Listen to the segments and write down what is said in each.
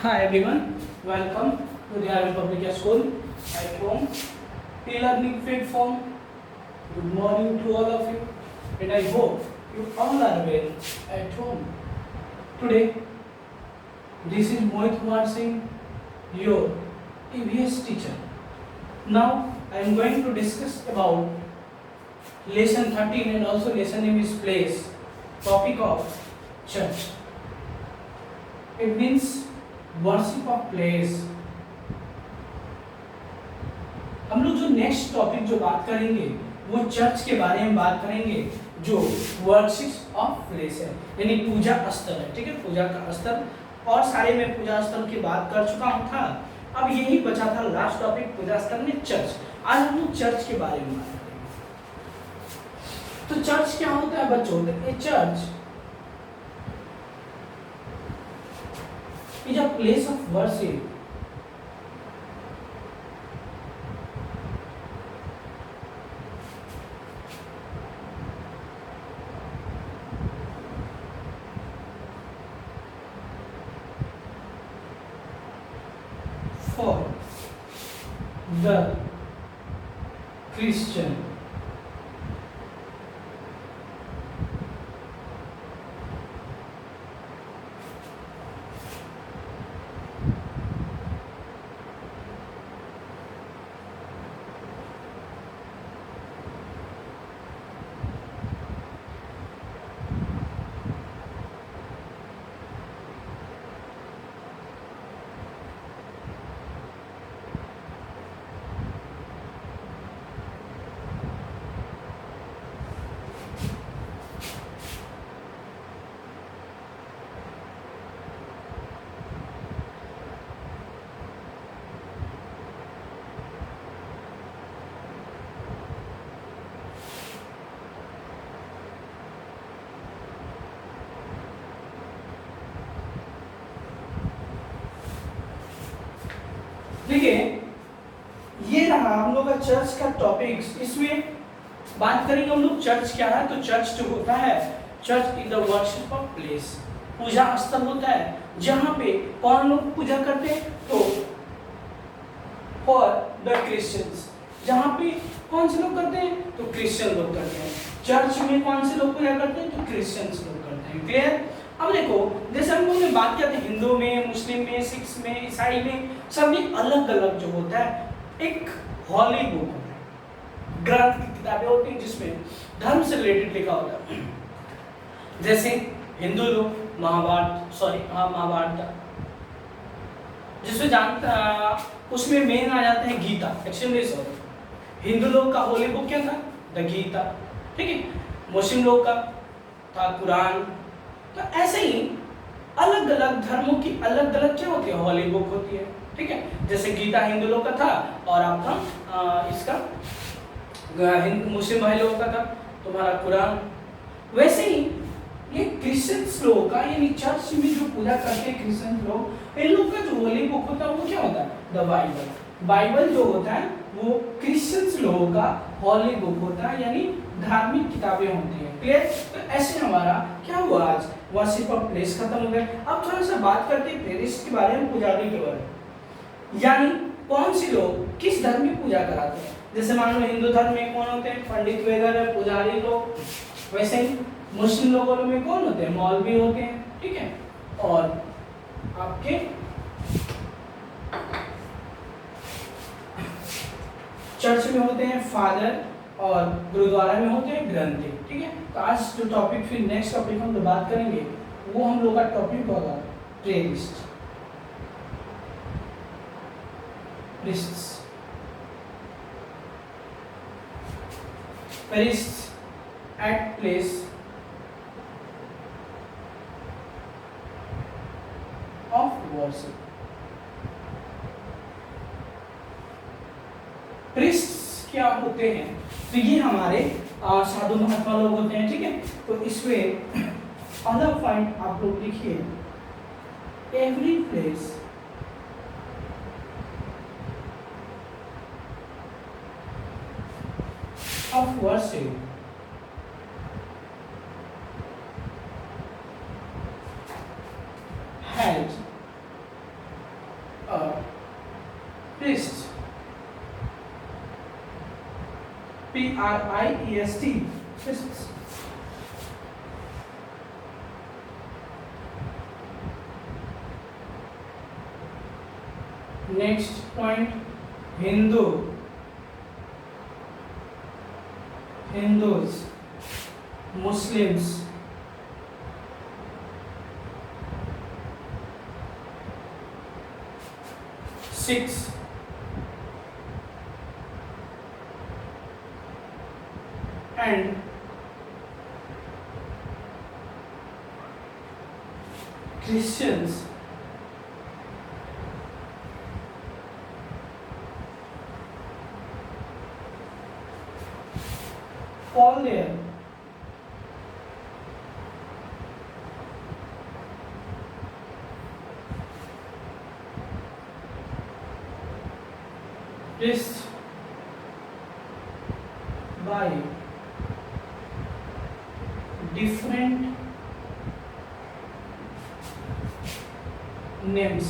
Hi everyone, welcome to the Irish Public School at home. E-learning platform. Good morning to all of you, and I hope you all are well at home. Today, this is Mohit Kumar Singh, your EVS teacher. Now, I am going to discuss about lesson 13 and also lesson name is place. Topic of church. It means worship of place. हम लोग जो next topic जो बात करेंगे वो church के बारे में बात करेंगे, जो वर्शिप ऑफ प्लेस है, यानी पूजा स्थल है। ठीक है, पूजा का स्थल। और सारे में पूजा स्थल की बात कर चुका हूँ था। अब यही बचा था लास्ट टॉपिक पूजा स्थल में चर्च। आज हम लोग चर्च के बारे में बात करेंगे। तो चर्च क्या होता है बच्चों? Church is a place of worship for the Christian. देखिए, ये रहा हम लोग का चर्च का टॉपिक्स। इसमें बात करेंगे हम लोग चर्च क्या है। तो चर्च जो होता है, church is the worship of place, पूजा स्थल होता है जहाँ पे कौन लोग पूजा करते हैं? तो फॉर द क्रिश्चियंस, जहाँ पे कौन से लोग करते हैं? तो क्रिश्चियन लोग करते हैं। चर्च में कौन से लोग पूजा करते हैं? तो क्रिश्चियंस लोग करते हैं। क्लियर? अब देखो, जैसे हम लोग ने बात किया था हिंदू में, मुस्लिम में, सिख में, ईसाई में, सब में अलग अलग जो होता है एक हॉली बुक होता है, ग्रंथ की किताबें होती हैं जिसमें धर्म से रिलेटेड लिखा होता है। जैसे हिंदू लोग महाभारत, जिसमें जानता उसमें मेन आ जाता है गीता। एक्चुअली सॉरी, हिंदू लोग का होली बुक क्या था? द गीता। ठीक है, मुस्लिम लोग का था कुरान। तो ऐसे ही अलग अलग धर्मों की अलग अलग क्या होती है? हॉली बुक होती है। ठीक है, जैसे गीता हिंदू लोग का था और आपका इसका मुस्लिम भाई लोगों का था तुम्हारा कुरान। वैसे ही ये क्रिश्चियंस लोग का, यानी चर्च में जो पूजा करते हैं क्रिश्चियन लोग, इन लोग का जो होली बुक होता है वो क्या होता है? The Bible. बाइबल जो होता है वो क्रिश्चियंस लोगों का हॉली बुक होता है, यानी धार्मिक किताबें होती हैं। क्लियर? तो ऐसे हमारा क्या हुआ, आज वर्शिप ऑफ प्लेस खत्म हो गया। अब थोड़ा सा बात करते हैं प्रेरिस्ट के बारे में, पुजारी के बारे में, यानी कौन से लोग किस धर्म में पूजा कराते हैं। जैसे मान लो हिंदू धर्म में कौन होते हैं? पंडित वगैरह, पुजारी लोग। वैसे ही मुस्लिम लोगों में कौन होते हैं? मौलवी होते हैं। ठीक है, और आपके चर्च में होते हैं फादर, और गुरुद्वारा में होते हैं ग्रंथी। ठीक है, तो आज जो टॉपिक, फिर नेक्स्ट टॉपिक हम लोग बात करेंगे वो हम लोग का टॉपिक होगा priest. Priest at place of worship. Priest क्या होते हैं? तो ये हमारे साधु महात्मा लोग होते हैं। ठीक है, तो इसमें पहला पॉइंट आप लोग लिखिए, every place of worship has priest, P-R-I-E-S-T, priests. Next point, Hindu, Hindus, Muslims, Sikhs, and Christians. All there. Priests by different names.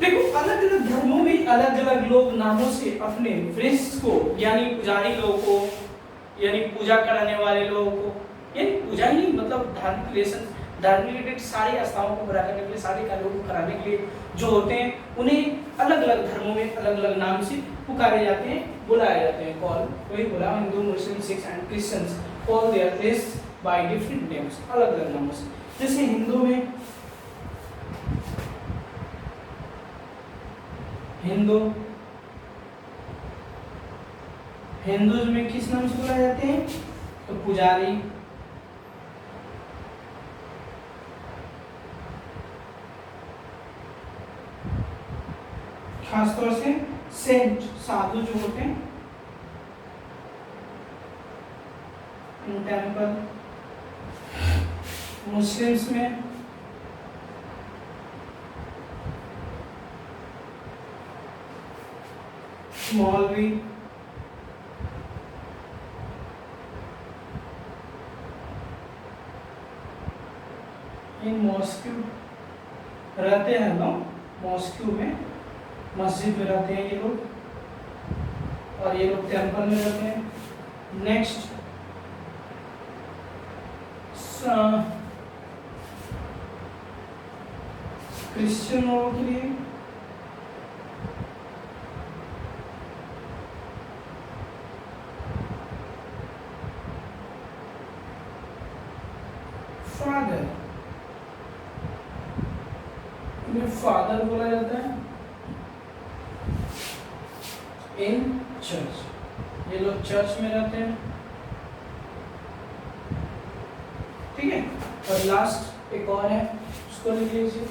देखो अलग अलग धर्मों में अलग अलग लोग नामों से अपने प्रीस्ट को यानी पुजारी लोगों को यानी पूजा कराने वाले लोगों को यानी पूजा ही मतलब धार्मिक रिलेटेड सारी आस्थाओं को पूरा करने के लिए सारे कार्यों को कराने के लिए जो होते हैं उन्हें अलग अलग धर्मों में अलग अलग नाम से पुकारे जाते हैं बुलाए जाते हैं कॉल वही बोला Hindu Muslim Sikhs and Christians call their priest by different names अलग अलग नामों से जैसे हिंदू में हिंदूज में किस नाम से बुलाए जाते हैं तो पुजारी खासतौर से सेंट साधु जो होते हैं इन टेम्पल मुस्लिम्स में मौलवी इन मॉस्क्यू रहते हैं ना मॉस्क्यू में मस्जिद में रहते हैं ये लोग और ये लोग टेम्पल में रहते हैं नेक्स्ट क्रिश्चियन लोगों के लिए फादर फादर बोला जाता है इन चर्च ये लोग चर्च में रहते हैं ठीक है और लास्ट एक और है उसको लिख लीजिए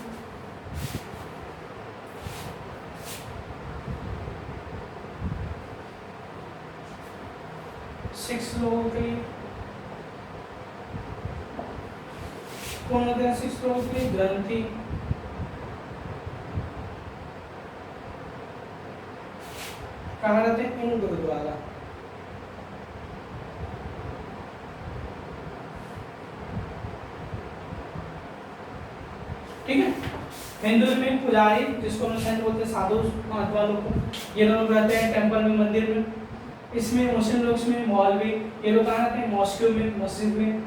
सिक्स लोगों के लिए कौन होते हैं सिक्स लोगों के लिए ग्रंथी कहाँ रहते हैं इन गुरुद्वारा ठीक है हिंदू में पुजारी जिसको हम सेंट बोलते हैं साधु महात्मा लोग ये लोग रहते हैं टेंपल में मंदिर में इसमें मुस्लिम लोग में मौलवी ये लोग कहाँ रहते हैं मॉस्क्यू में मस्जिद में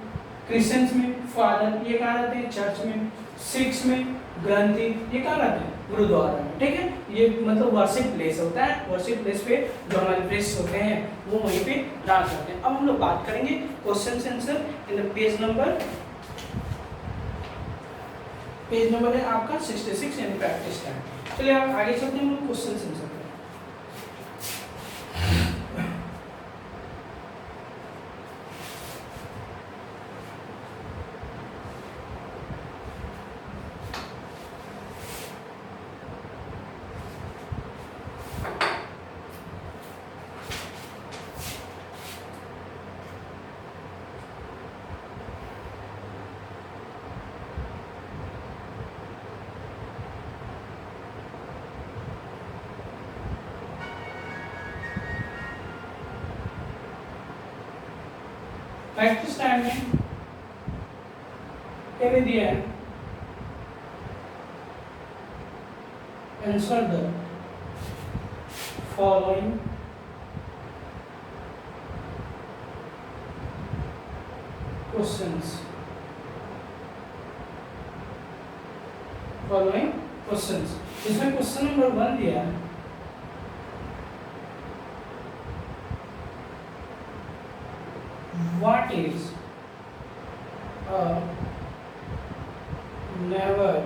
क्रिश्चियंस में फादर ये कहाँ रहते हैं चर्च में सिख्स में ग्रंथी ये कहाँ रहते हैं गुरुद्वारा में ठीक है ये मतलब वर्शिप प्लेस होता है वर्शिप प्लेस पे जो हमारे प्रेस्ट होते हैं वो वहीं पे डांस करते हैं अब हम लोग बात करेंगे question answer in the page number है आपका 66 यानी प्रैक्टिस टाइम चलिए आप आगे चलते हैं हम लोग क्वेश्चन आंसर प्रैक्टिस टाइम में ए में दिया है answer the following questions, following questions. इसमें क्वेश्चन नंबर 1 दिया है, व्हाट इज अ नेबरहुड?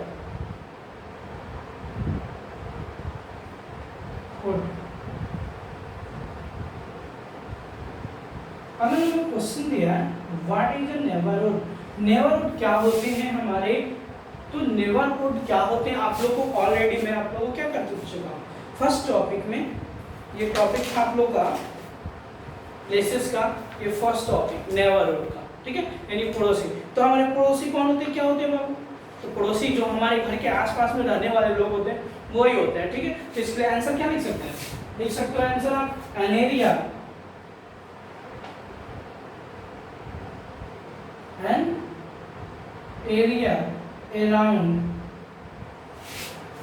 हमें क्वेश्चन दिया है what is a neighbourhood, neighbourhood क्या होते हैं हमारे, तो नेबरहुड क्या होते हैं आप लोगों को ऑलरेडी मैं आप लोगों को क्या कर चुका हूँ फर्स्ट टॉपिक में। ये टॉपिक था आप लोग का प्लेसेस का, ये फर्स्ट टॉपिक नेबरहुड का, ठीक है, यानी पड़ोसी। तो हमारे पड़ोसी कौन होते हैं, क्या होते हैं बाबू, तो पड़ोसी जो हमारे घर के आसपास में रहने वाले लोग होते हैं वही होते हैं, ठीक है। तो इसलिए आंसर क्या लिख सकते हैं, लिख सकते हो आंसर आप an area, an area around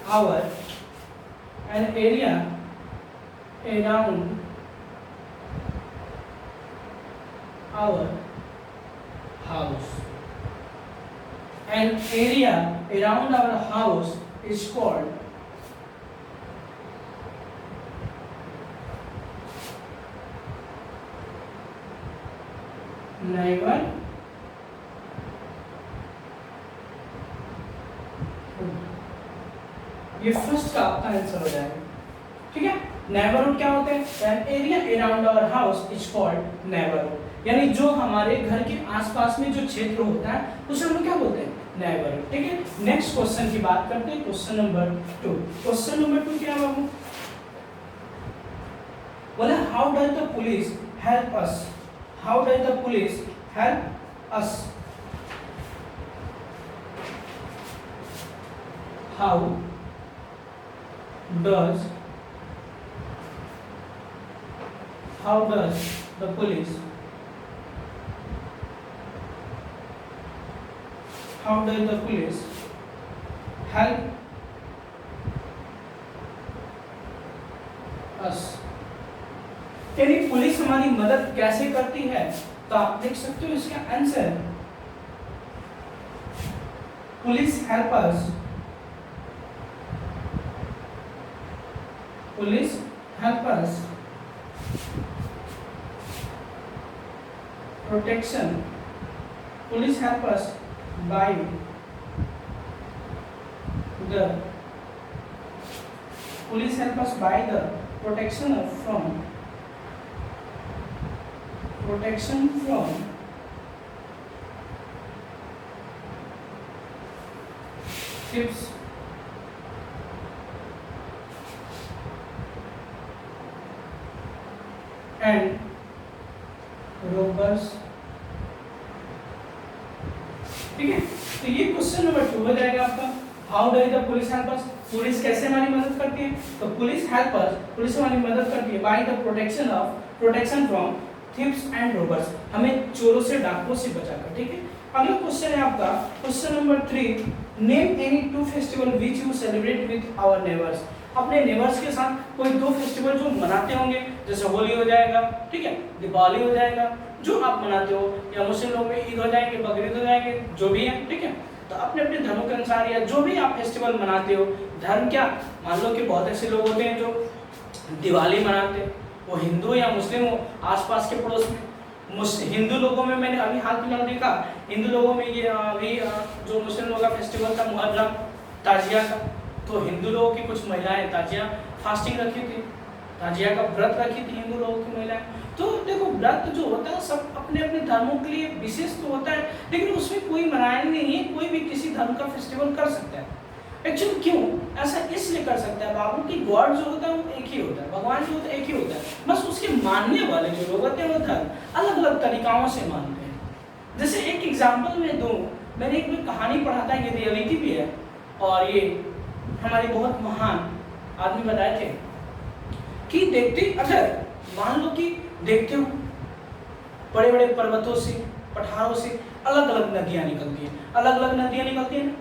our an area around our house, an area around our house is called neighbor। ये फर्स्ट का आपका आंसर हो जाएगा, ठीक है। नेबरहुड क्या होते हैं, an area around our house is called neighbourhood, यानी जो हमारे घर के आसपास में जो क्षेत्र होता है उसे हम लोग क्या बोलते हैं, नेबरहुड, ठीक है। नेक्स्ट क्वेश्चन की बात करते हैं, क्वेश्चन नंबर 2। क्वेश्चन नंबर 2 क्या है बाबू, बोला how does the police help us, how does the police help us, how does the police help us, यानी पुलिस हमारी मदद कैसे करती है, तो आप देख सकते हो इसका answer police help us, police help us protection, police help us by the police help us by the protection from thieves and robbers, ठीक है। तो ये क्वेश्चन नंबर 2 हो जाएगा आपका, how does the police help us, police कैसे हमारी मदद करती है, तो पुलिस हेल्प अस, पुलिस हमारी मदद करती है by the protection from thieves and robbers, हमें चोरों से डाकुओं से बचाकर, ठीक है। अगला क्वेश्चन है आपका question number 3, name any 2 festival which you celebrate with our neighbours, अपने नेबर्स के साथ कोई 2 फेस्टिवल जो मनाते होंगे, जैसे होली हो जाएगा, ठीक है, दिवाली हो जाएगा, जो आप मनाते हो, या मुस्लिम लोग में ईद हो जाएंगे, बकरीद हो जाएंगे, जो भी है, ठीक है। तो अपने अपने धर्मों के अनुसार या जो भी आप फेस्टिवल मनाते हो, धर्म क्या, मान लो कि बहुत ऐसे लोग होते हैं जो दिवाली मनाते हैं, वो हिंदू या मुस्लिम हो, आसपास के पड़ोस में हिंदू लोगों में मैंने अभी हाल फिलहाल देखा, हिंदू लोगों में ये अभी जो मुस्लिम लोगों का फेस्टिवल था मुहर्रम, ताजिया का, तो हिंदू लोगों की कुछ महिलाएं ताजिया फास्टिंग रखी थी, ताजिया का व्रत रखी थी हिंदू लोगों की महिलाएं। तो देखो व्रत जो होता है सब अपने अपने धर्मों के लिए विशेष तो होता है, लेकिन उसमें कोई मनाया नहीं है, कोई भी किसी धर्म का फेस्टिवल कर सकता है। एक्चुअली क्यों ऐसा इसलिए कर सकता है बाबू कि गॉड जो होता है वो एक ही होता है, भगवान जो होता है एक ही होता है, बस उसके मानने वाले जो लोग होते हैं वो धर्म अलग अलग तरीकाओं से मानते हैं। जैसे एक एग्जाम्पल मैं दूँ, मैंने एक में कहानी पढ़ा था, ये रियलिटी भी है, और ये हमारे बहुत महान आदमी बताए थे कि देखते, अगर मान लो कि देखते हो बड़े बड़े पर्वतों से, पठारों से अलग अलग नदियाँ निकलती हैं। अलग अलग नदियाँ निकलती हैं ना,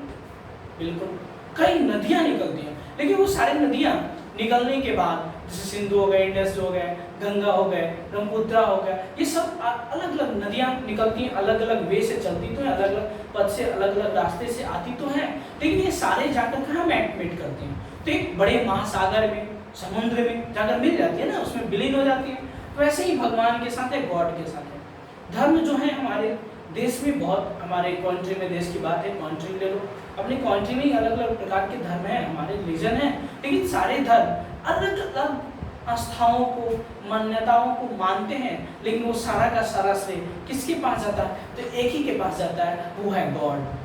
बिल्कुल कई नदियाँ निकलती हैं, लेकिन वो सारी नदियाँ निकलने के बाद जैसे सिंधु हो गए, इंडस हो गए, गंगा हो गए, ब्रह्मपुत्र हो गया, ये सब अलग अलग नदियाँ निकलती हैं, अलग अलग वे से चलती तो हैं, अलग अलग पथ से, अलग अलग रास्ते से आती तो हैं, लेकिन ये सारे जाकर कहाँ मीट करती हैं? तो एक बड़े महासागर में, समुद्र में जाकर मिल जाती है ना, उसमें विलीन हो जाती है। तो ऐसे ही भगवान के साथ है, गॉड के साथ है। धर्म जो है हमारे देश में बहुत, हमारे कंट्री में, देश की बात है, कंट्री ले लो, अपनी कंट्री में अलग अलग प्रकार के धर्म है, हमारे रिलीजन है, लेकिन सारे धर्म अलग अलग आस्थाओं को, मान्यताओं को मानते हैं, लेकिन वो सारा का सारा श्रेय किसके पास जाता है? तो एक ही के पास जाता है, वो है गॉड।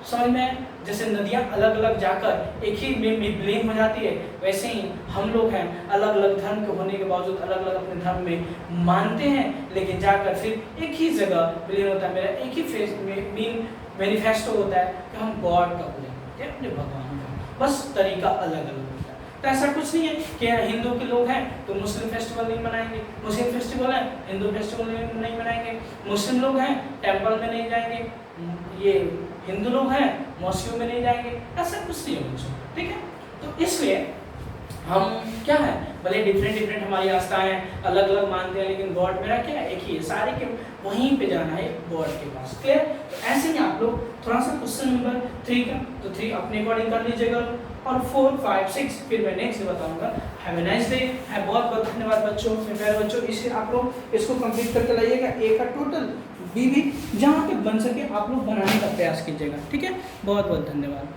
समझ में? जैसे नदियाँ अलग अलग जाकर एक ही में विलीन हो जाती है, वैसे ही हम लोग हैं, अलग अलग धर्म के होने के बावजूद अलग अलग अपने धर्म में मानते हैं, लेकिन जाकर फिर एक ही जगह विलीन होता है। मेरा एक ही फेस में मैनिफेस्टो होता है कि हम गॉड का पूजन करते हैं, अपने भगवान का, बस तरीका अलग अलग होता है। तो ऐसा कुछ नहीं है कि हिंदू के लोग हैं तो मुस्लिम फेस्टिवल नहीं मनाएंगे, मुस्लिम फेस्टिवल है हिंदू फेस्टिवल नहीं मनाएंगे, मुस्लिम लोग हैं टेम्पल में नहीं जाएंगे, ये हिंदू लोग हैं मॉस्को में नहीं जाएंगे, ऐसा कुछ नहीं है मुझे, ठीक है। तो इसलिए हम क्या है, भले डिफरेंट हमारी आस्थाएं हैं, अलग अलग मानते हैं, लेकिन गॉड मेरा क्या है, एक ही है, सारे के वहीं पे जाना है, गॉड के पास। क्लियर? तो ऐसे ही आप लोग थोड़ा सा क्वेश्चन नंबर 3 का, तो 3 अपने अकॉर्डिंग कर लीजिएगा, और 4, 5, 6 फिर मैं नेक्स्ट बताऊंगा। Have a nice day. बहुत बहुत धन्यवाद बच्चों, मेरे प्यारे बच्चों। इसे आप लोग इसको कंप्लीट करके लाइएगा, ए का टोटल, बी भी जहाँ पे बन सके आप लोग बनाने का प्रयास कीजिएगा, ठीक है। बहुत बहुत धन्यवाद।